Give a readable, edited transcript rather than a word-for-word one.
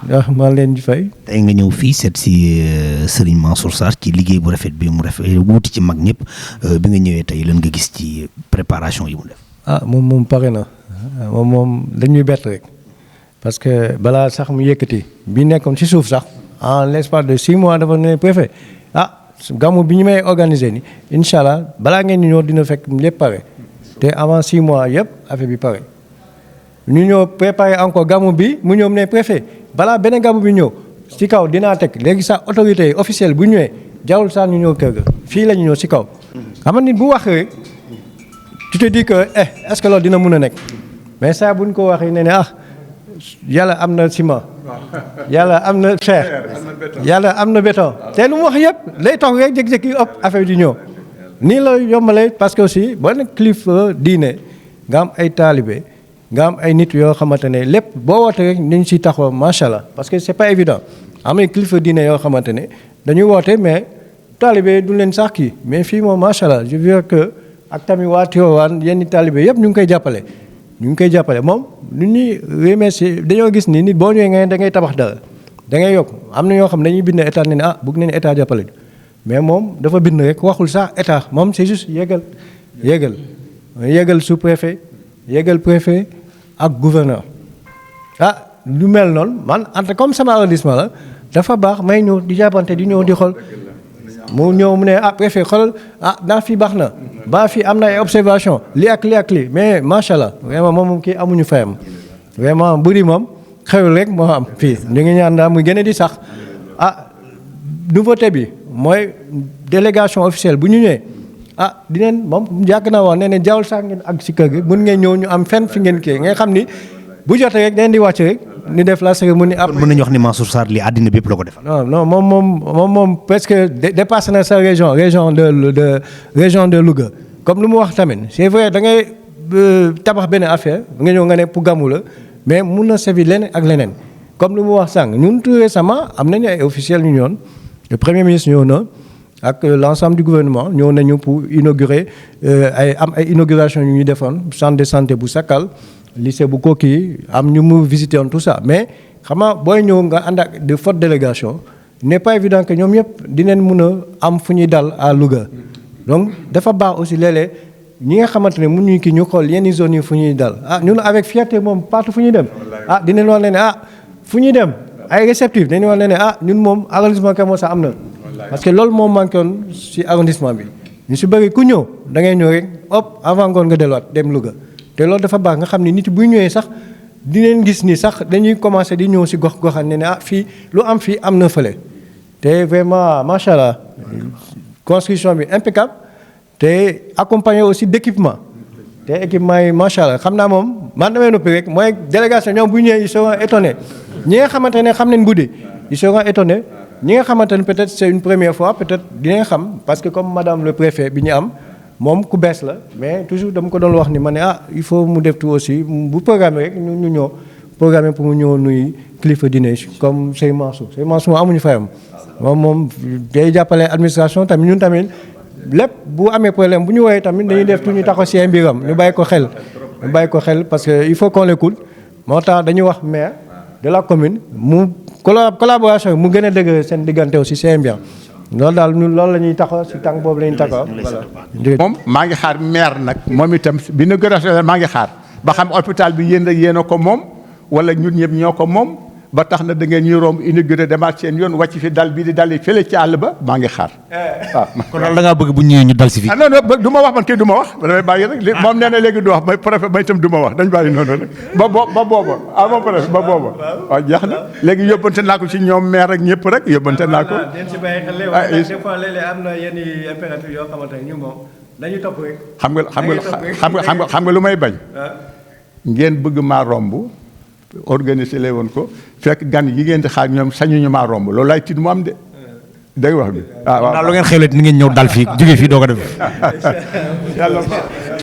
waaw maa leen di fay. tey nga ñëw fii seet si Serigne Mansour Sarr ci liggéey bu rafet bi mu rafet wuuti ci mag ñëpp bi nga ñëwee tey lan nga gis ci préparation yi mu def. moom pare na moom dañuy bett rek parce que balaa sax mu yëkkati bi nekkoon ci suuf sax en l'espace de 6 mois dafa ne préfet gàmmu bi ñu may organiser ni incha allah balaa ngeen ñu ñëw dina fekk lépp pare te avant 6 mois yëpp affaire bi pare. ñu ñëw préparé encore gàmmu bi mu ñëw ne préfet balaa beneen gàmmu bi ñëw ci kaw dinaa teg léegi sax autorité officielle bu ñëwee jarul sax ñu ñëw kër ga fii la ñu ñëw ci kaw. xam nga nit bu wax rek tu te dis que est-ce que loolu dina mun a nekk mais saa bu ñu ko waxee ne yàlla am na ciment yàlla am na fer yàlla am na béton te lu mu wax yëpp lay toog rek jékki-jékki ëpp affaire di ñëw nii la yombalee parce que aussi boo nekk kilifa diine nga am ay taalibe nga am ay nit yoo xamante ne lépp boo woote rek nañ si taxaw macha allah parce que c'est pas évident am ay kilifa diine yoo xamante ne dañuy woote mais taalibe du leen sax kii mais fii moom macha allah je veux que ak tamit waa Tivaouane yenn taalibe yëpp ñu ngi koy jàppale. ñu ngi koy jàppale moom lu ñuy remercier dañoo gis ni nit boo ñëwee nga da ngay tabax dara da ngay yokk am na ñoo xam ne dañuy bind état ne bëgg nañu état jàppale mais moom dafa bind rek waxul sax état moom c'est juste yégal sous-préfet yégal préfet ak gouverneur lu mel noonu man ante comme sama arrondissement la dafa baax may ñëw di jàppante di ñëw di xool mu ñëw mu ne préfet xoolal naa fii baax na ba fii am na ay observation lii ak lii mais macha allah vraiment moom kii amuñu fayam vraiment buri moom xewul rek moo am fii ñu ngi ñaan daal muy gën a di sax nouveauté bi mooy délégation officielle bu ñu ñëwee dineen moom yàgg naa wax nee ne jawul sax ngeen ak si kër gi mun ngeen ñëw ñu am fenn fi ngeen kii nga xam ni bu jotee rek dañ di wàcc rek ni def la cérémonie après. mën nañu wax ni Mansour Sarr lii àddina bépp la ko defal. non moom presque dépassé na sa région de Louga comme lu mu wax tamit c'est vrai da ngay tabax benn affaire nga ñëw nga ne pour gàmmu la mais mun na servir leneen ak leneen comme lu mu wax sànq ñun tout récemment am nañu ay officiels ñu ñëwoon le premier ministre ñëw na ak l'ensemble du gouvernement ñëw nañu pour inaugurer ay inauguration yu ñu defoon centre de santé bu Sakal. lycée bu Koki am ñu mu visité woon tout ça mais xam nga booy ñëw nga ànd ak de forte délégation n'est pas évident que ñoom ñëpp dinañ mun a am fu ñuy dal à Louga donc dafa baax aussi léeg-léeg ñi nga xamante ne mënuñu kii ñu xool yenn zones yi fu ñuy dal ñun avec fierté moom partout fu ñuy dem dinañ wax ne fu ñuy dem ay réceptifs dañuy wax ne ñun moom arrondissement Keur Massar am na parce que loolu moom manqué woon ci arrondissement bi ñu ci bëri ku ñëw da ngay ñëw rek hop avant ngoon nga delluwaat dem Louga. te loolu dafa baax nga xam ne nit buy ñëwee sax dinañ gis ni sax dañuy commencer di ñëw ci gox-goxaan ne fii lu am fii am na fële te vraiment macha allah construction bi impeccable te accompagné aussi d'équipement te équipement yi macha allah xam naa moom man damay noppi rek mooy délégation ñoom bu ñëwee ils seront étonnés ñi nga xamante ne xam nañ guddi ils seront étonnés ñi nga xamante ne peut-être c'est une première fois peut-être dinañ xam parce que comme madame le préfet bi ñu am. moom ku bees la mais toujours dama ko doon wax ni ma ne il faut mu def tout aussi bu programme rek ñu ñëw programme pour mu ñëw nuy kilifa diine comme Sey Mansour amuñu fayam moom day jàppale administration tamit ñun tamit lépp bu amee problème bu ñu woowee tamit dañuy def tout ñu taxaw ci ay mbiram ñu bàyyi ko xel parce que il faut qu'on l'écoute moo tax dañuy wax maire de la commune mu collaboration mu gën a dëgg seen diggante aussi c'est bien. loolu daal ñun loolu la ñuy taxaw ci tànk boobu la ñuy taxaw. moom maa ngi xaar maire nag moom itam bi na gën a maa ngi xaar ba xam hôpital bi yéen a ko moom wala ñun ñëpp ñoo ko moom ba tax na da ngeen ñuy romb inauguré demaat seen yoon wàcc fi dal bii di dal fële ci àll ba maa ngi xaar. waaw kon daal da ngaa bëgg bu ñëwee ñu dal si fii. non du ma wax man kii du ma wax damay bàyyi rek moom nee na léegi du wax may préfet may itam du ma wax dañ bàyyi noonu rek ba booba moom préfet ba booba waaw jeex na léegi yóbbante naa ko ci ñoom maire ak ñëpp rek yóbbante naa ko. den si bàyyi xel waaye des fois léeg-léeg am na yenn impératifs yoo xamante ne ñu moom dañuy topp rek. xam nga lu may bañ. ngeen bëgg maa romb organiser leen woon ko fekk gan yi ngeen di xaar ñoom sañuñu maa romb loolu laay tiit mu am de. dégg wax bi waaw lu ngeen xewle ni ngeen ñëw dal fii jóge fii doo ko def. yàlla